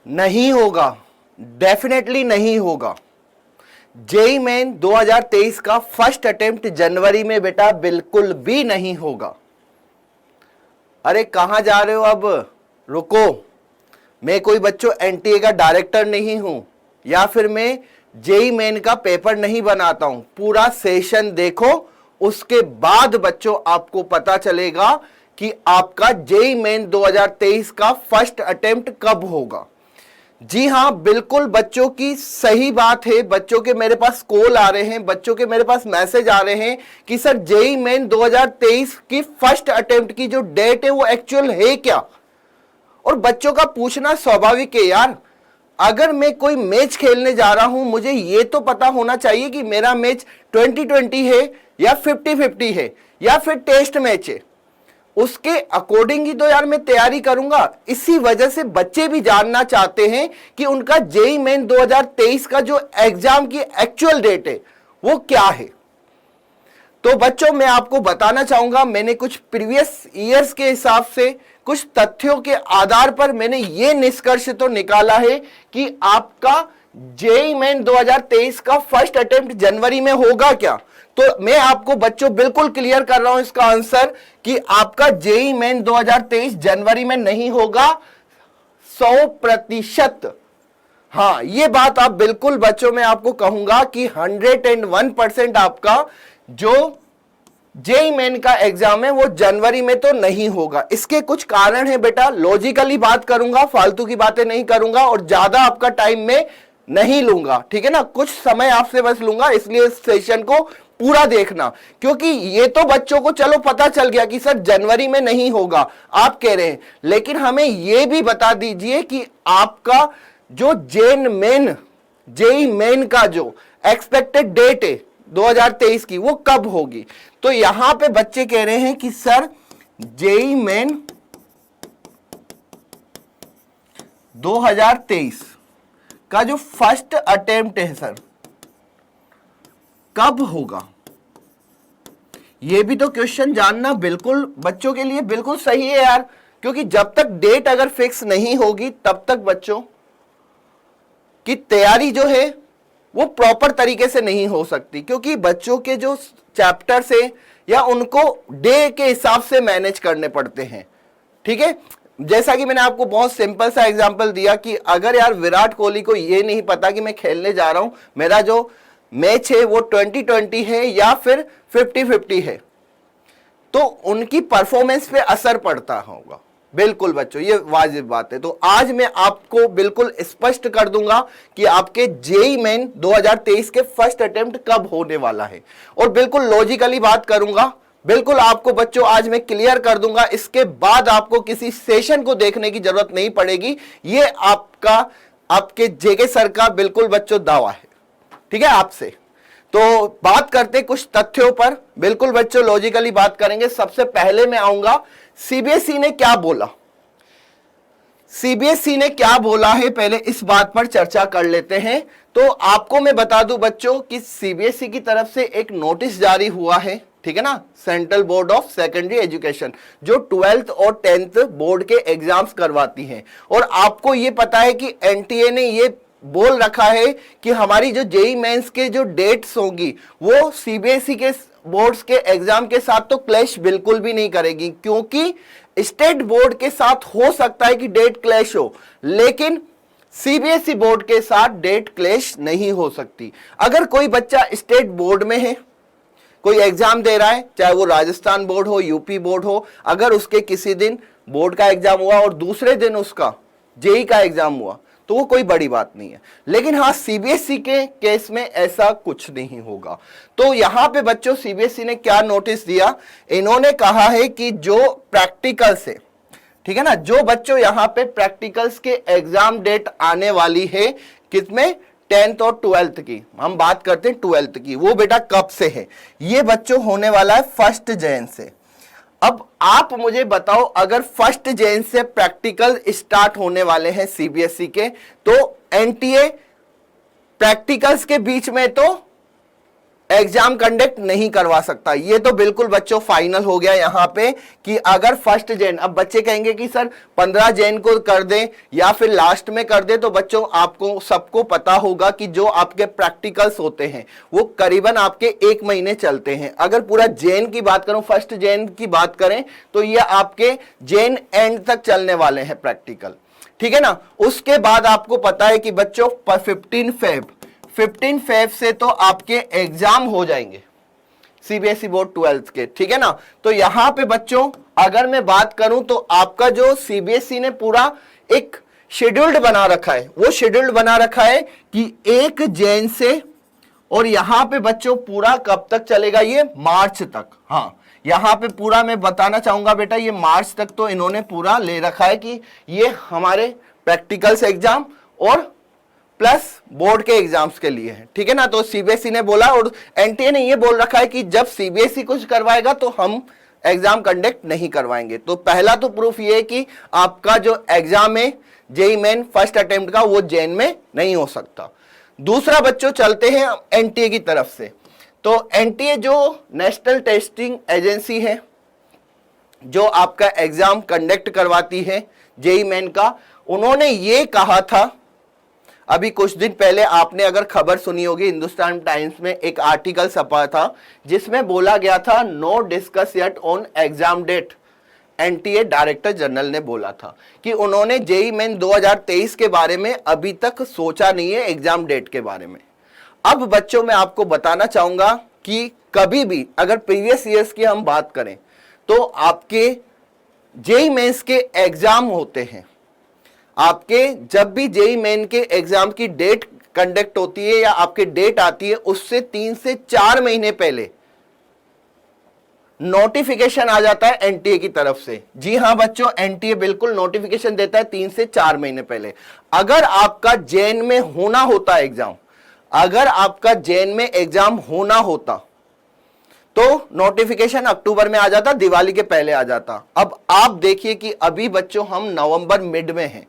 नहीं होगा, डेफिनेटली नहीं होगा। जेई मेन 2023 का फर्स्ट अटेम्प्ट जनवरी में बेटा बिल्कुल भी नहीं होगा। अरे कहां जा रहे हो अब, रुको। मैं कोई बच्चों एनटीए का डायरेक्टर नहीं हूं, या फिर मैं जेई मेन का पेपर नहीं बनाता हूं। पूरा सेशन देखो, उसके बाद बच्चों आपको पता चलेगा कि आपका जेई मेन 2023 का फर्स्ट अटेम्प्ट कब होगा। जी हां, बिल्कुल बच्चों की सही बात है। बच्चों के मेरे पास कॉल आ रहे हैं, बच्चों के मेरे पास मैसेज आ रहे हैं कि सर जेई मेन 2023 की फर्स्ट अटेम्प्ट की जो डेट है वो एक्चुअल है क्या। और बच्चों का पूछना स्वाभाविक है यार। अगर मैं कोई मैच खेलने जा रहा हूं, मुझे ये तो पता होना चाहिए कि मेरा मैच 2020 है या 50-50 है या फिर टेस्ट मैच है। उसके अकॉर्डिंग ही तो यार मैं तैयारी करूंगा। इसी वजह से बच्चे भी जानना चाहते हैं कि उनका जेई मेन 2023 का जो एग्जाम की एक्चुअल डेट है वो क्या है। तो बच्चों मैं आपको बताना चाहूंगा, मैंने कुछ प्रीवियस ईयर्स के हिसाब से कुछ तथ्यों के आधार पर मैंने ये निष्कर्ष तो निकाला है कि आपका जेई मेन 2023 का फर्स्ट अटेम्प्ट जनवरी में होगा क्या। तो मैं आपको बच्चों बिल्कुल क्लियर कर रहा हूं इसका आंसर कि आपका जेई मेन 2023 जनवरी में नहीं होगा, 100%। हाँ, ये बात आप बिल्कुल बच्चों में आपको कहूंगा कि 101% आपका जो जेई मेन का एग्जाम है वो जनवरी में तो नहीं होगा। इसके कुछ कारण है बेटा, लॉजिकली बात करूंगा, फालतू की बातें नहीं करूंगा और ज्यादा आपका टाइम में नहीं लूंगा, ठीक है ना। कुछ समय आपसे बस लूंगा, इसलिए इस सेशन को पूरा देखना, क्योंकि ये तो बच्चों को चलो पता चल गया कि सर जनवरी में नहीं होगा आप कह रहे हैं, लेकिन हमें यह भी बता दीजिए कि आपका जो जेई मेन का जो एक्सपेक्टेड डेट है 2023 की वो कब होगी। तो यहां पे बच्चे कह रहे हैं कि सर जेई मेन 2023 का जो फर्स्ट अटेम्प्ट है सर कब होगा। ये भी तो क्वेश्चन जानना बिल्कुल बच्चों के लिए बिल्कुल सही है यार, क्योंकि जब तक डेट अगर फिक्स नहीं होगी तब तक बच्चों की तैयारी जो है वो प्रॉपर तरीके से नहीं हो सकती, क्योंकि बच्चों के जो चैप्टर्स है या उनको डे के हिसाब से मैनेज करने पड़ते हैं, ठीक है। जैसा कि मैंने आपको बहुत सिंपल सा एग्जांपल दिया कि अगर यार विराट कोहली को ये नहीं पता कि मैं खेलने जा रहा हूं, मेरा जो मैच है वो 2020 है या फिर 50-50 है, तो उनकी परफॉर्मेंस पे असर पड़ता होगा। बिल्कुल बच्चों, ये वाजिब बात है। तो आज मैं आपको बिल्कुल स्पष्ट कर दूंगा कि आपके जेई मेन 2023 के फर्स्ट अटेम्प्ट कब होने वाला है, और बिल्कुल लॉजिकली बात करूंगा, बिल्कुल आपको बच्चों आज मैं क्लियर कर दूंगा। इसके बाद आपको किसी सेशन को देखने की जरूरत नहीं पड़ेगी। ये आपके जेके सर का बिल्कुल बच्चों दावा है, ठीक है आपसे। तो बात करते कुछ तथ्यों पर, बिल्कुल बच्चों लॉजिकली बात करेंगे। सबसे पहले मैं आऊंगा सीबीएसई ने क्या बोला। सीबीएसई ने क्या बोला है पहले इस बात पर चर्चा कर लेते हैं। तो आपको मैं बता दूं बच्चों कि सीबीएसई की तरफ से एक नोटिस जारी हुआ है, ठीक है ना, central board of secondary education, जो 12th और 10th बोर्ड के एग्जाम्स करवाती है। और आपको ये पता है कि एनटीए ने ये बोल रखा है कि हमारी जो जेई मेंस के जो डेट्स होंगी वो सीबीएसई के बोर्ड्स के एग्जाम के साथ तो क्लैश बिल्कुल भी नहीं करेगी, क्योंकि स्टेट बोर्ड के साथ हो सकता है कि डेट क्लैश हो, लेकिन सीबीएसई बोर्ड के साथ डेट क्लैश नहीं हो सकती। अगर कोई बच्चा स्टेट बोर्ड में है, कोई एग्जाम दे रहा है, चाहे वो राजस्थान बोर्ड हो, यूपी बोर्ड हो, अगर उसके किसी दिन बोर्ड का एग्जाम हुआ और दूसरे दिन उसका जेई का एग्जाम हुआ तो वो कोई बड़ी बात नहीं है। लेकिन हाँ, सीबीएसई के केस में ऐसा कुछ नहीं होगा। तो यहां पे बच्चों सीबीएसई ने क्या नोटिस दिया, इन्होंने कहा है कि जो प्रैक्टिकल्स है, ठीक है ना, जो बच्चों यहां पे प्रैक्टिकल्स के एग्जाम डेट आने वाली है किसमें, 10th और 12th की, हम बात करते हैं 12th की, वो बेटा कब से है, ये बच्चों होने वाला है 1 जनवरी से। अब आप मुझे बताओ, अगर 1 जनवरी से प्रैक्टिकल स्टार्ट होने वाले हैं सीबीएसई के, तो एनटीए प्रैक्टिकल्स के बीच में तो एग्जाम कंडक्ट नहीं करवा सकता। ये तो बिल्कुल बच्चों फाइनल हो गया यहाँ पे कि अगर 1 जैन, अब बच्चे कहेंगे कि सर 15 जैन को कर दें या फिर लास्ट में कर दें, तो बच्चों आपको सबको पता होगा कि जो आपके प्रैक्टिकल्स होते हैं वो करीबन आपके 1 महीने चलते हैं। अगर पूरा जैन की बात करूं, 1 जैन की बात करें, तो ये आपके जैन एंड तक चलने वाले हैं प्रैक्टिकल, ठीक है ना। उसके बाद आपको पता है कि बच्चों 15 फेब से तो आपके एग्जाम हो जाएंगे सीबीएसई बोर्ड 12th के, ठीक है ना। तो यहां पे बच्चों अगर मैं बात करूं तो आपका जो सीबीएसई ने पूरा एक शेड्यूल्ड बना रखा है, वो शेड्यूल्ड बना रखा है कि 1 जैन से, और यहां पे बच्चों पूरा कब तक चलेगा, ये मार्च तक। हाँ, यहां पे पूरा मैं बताना चाहूंगा बेटा, ये मार्च तक तो इन्होंने पूरा ले रखा है कि ये हमारे प्रैक्टिकल्स एग्जाम और प्लस बोर्ड के एग्जाम्स के लिए है, ठीक है ना। तो सीबीएसई ने बोला और एनटीए ने ये बोल रखा है कि जब सीबीएसई कुछ करवाएगा तो हम एग्जाम कंडक्ट नहीं करवाएंगे। तो पहला तो प्रूफ ये है कि आपका जो एग्जाम है जेईई मेन फर्स्ट अटेम्प्ट का, वो जैन में नहीं हो सकता। दूसरा बच्चों चलते हैं एनटीए की तरफ से। तो एनटीए जो नेशनल टेस्टिंग एजेंसी है, जो आपका एग्जाम कंडक्ट करवाती है जेईई मेन का, उन्होंने ये कहा था, अभी कुछ दिन पहले आपने अगर खबर सुनी होगी, हिंदुस्तान टाइम्स में एक आर्टिकल छपा था जिसमें बोला गया था no discuss yet on exam date. NTA director general ने बोला था कि उन्होंने जेईई मेन 2023 के बारे में अभी तक सोचा नहीं है, एग्जाम डेट के बारे में। अब बच्चों मैं आपको बताना चाहूंगा कि कभी भी अगर प्रीवियस ईयर्स की हम बात करें तो आपके जेईई मेंस के एग्जाम होते हैं, आपके जब भी जेईई मेन के एग्जाम की डेट कंडक्ट होती है या आपके डेट आती है, उससे 3 से 4 महीने पहले नोटिफिकेशन आ जाता है एनटीए की तरफ से। जी हां बच्चों, एनटीए बिल्कुल नोटिफिकेशन देता है 3 से 4 महीने पहले। अगर आपका जैन में होना होता एग्जाम, अगर आपका जैन में एग्जाम होना होता तो नोटिफिकेशन अक्टूबर में आ जाता, दिवाली के पहले आ जाता। अब आप देखिए कि अभी बच्चों हम नवंबर मिड में हैं,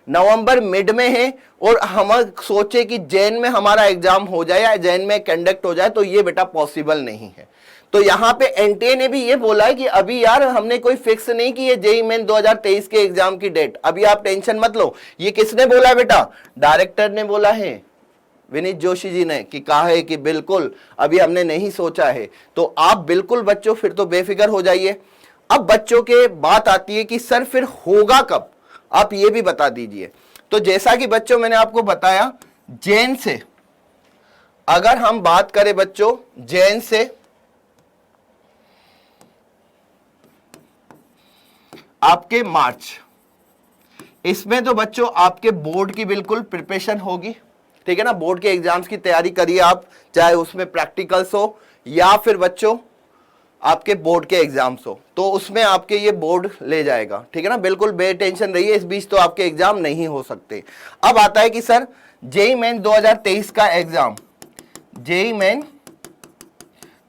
नवंबर मिड में है और हम सोचे कि जैन में हमारा एग्जाम हो जाए या जैन में कंडक्ट हो जाए, तो ये बेटा पॉसिबल नहीं है। तो यहां पे एनटीए ने भी ये बोला है कि अभी यार हमने कोई फिक्स नहीं की है जेईई मेन 2023 के एग्जाम की डेट, अभी आप टेंशन मत लो। ये किसने बोला है बेटा? डायरेक्टर ने बोला है, विनीत जोशी जी ने, कि कहा है कि बिल्कुल अभी हमने नहीं सोचा है। तो आप बिल्कुल बच्चों फिर तो बेफिक्र हो जाइए। अब बच्चों के बात आती है कि सर फिर होगा कब, आप ये भी बता दीजिए। तो जैसा कि बच्चों मैंने आपको बताया, जैन से अगर हम बात करें बच्चों, जैन से आपके मार्च, इसमें तो बच्चों आपके बोर्ड की बिल्कुल प्रिपरेशन होगी, ठीक है ना। बोर्ड के एग्जाम्स की तैयारी करिए आप, चाहे उसमें प्रैक्टिकल्स हो या फिर बच्चों आपके बोर्ड के एग्जाम्स हो, तो उसमें आपके ये बोर्ड ले जाएगा, ठीक है ना। बिल्कुल बेटेंशन रहिए, इस बीच तो आपके एग्जाम नहीं हो सकते। अब आता है कि सर जेईई मेन 2023 का एग्जाम, जेईई मेन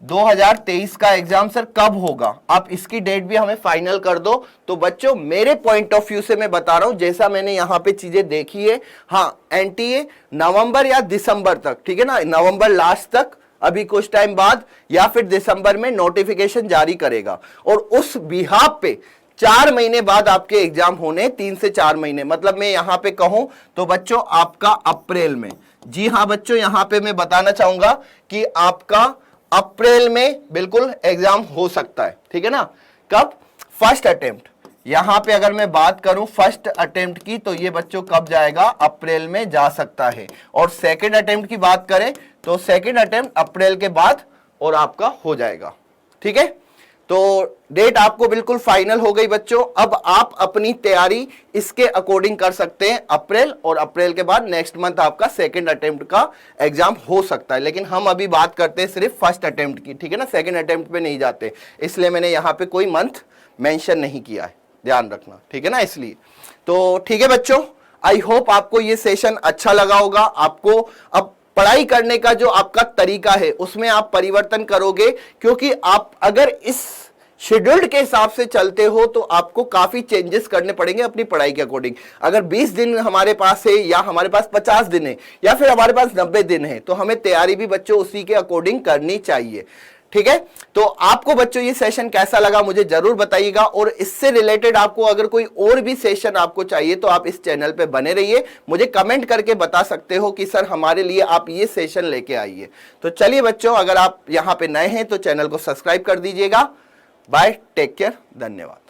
2023 का एग्जाम सर कब होगा, आप इसकी डेट भी हमें फाइनल कर दो। तो बच्चों मेरे पॉइंट ऑफ व्यू से मैं बता रहा हूं, जैसा मैंने यहां पे चीजें देखी है, हाँ एनटीए नवंबर या दिसंबर तक, ठीक है ना, नवंबर लास्ट तक, अभी कुछ टाइम बाद, या फिर दिसंबर में नोटिफिकेशन जारी करेगा। और उस बिहाफ पे 4 महीने बाद आपके एग्जाम होने, 3 से 4 महीने, मतलब मैं यहां पे कहूं तो बच्चों आपका अप्रैल में, जी हां बच्चों यहां पे मैं बताना चाहूंगा कि आपका अप्रैल में बिल्कुल एग्जाम हो सकता है, ठीक है ना। कब? फर्स्ट अटेम्प्ट, यहां पे अगर मैं बात करूं फर्स्ट अटेम्प्ट की, तो ये बच्चों कब जाएगा, अप्रैल में जा सकता है। और सेकंड अटेम्प्ट की बात करें तो सेकंड अटेम्प्ट अप्रैल के बाद और आपका हो जाएगा, ठीक है। तो डेट आपको बिल्कुल फाइनल हो गई बच्चों। अब आप अपनी तैयारी इसके अकॉर्डिंग कर सकते हैं, अप्रैल, और अप्रैल के बाद नेक्स्ट मंथ आपका सेकंड अटेम्प्ट का एग्जाम हो सकता है। लेकिन हम अभी बात करते हैं सिर्फ फर्स्ट अटेम्प्ट की, ठीक है ना, सेकंड अटेम्प्ट पे नहीं जाते, इसलिए मैंने यहाँ पे कोई मंथ मेंशन नहीं किया है, ध्यान रखना, ठीक है ना। इसलिए तो ठीक है बच्चों, आई होप आपको ये सेशन अच्छा लगा होगा। आपको अब पढ़ाई करने का जो आपका तरीका है उसमें आप परिवर्तन करोगे, क्योंकि आप अगर इस शेड्यूल्ड के हिसाब से चलते हो तो आपको काफी चेंजेस करने पड़ेंगे अपनी पढ़ाई के अकॉर्डिंग। अगर 20 दिन हमारे पास है या हमारे पास 50 दिन है या फिर हमारे पास 90 दिन है तो हमें तैयारी भी बच्चों उसी के अकॉर्डिंग करनी चाहिए। ठीक है, तो आपको बच्चों ये सेशन कैसा लगा मुझे जरूर बताइएगा, और इससे रिलेटेड आपको अगर कोई और भी सेशन आपको चाहिए तो आप इस चैनल पे बने रहिए, मुझे कमेंट करके बता सकते हो कि सर हमारे लिए आप ये सेशन लेके आइए। तो चलिए बच्चों, अगर आप यहां पे नए हैं तो चैनल को सब्सक्राइब कर दीजिएगा। बाय, टेक केयर, धन्यवाद।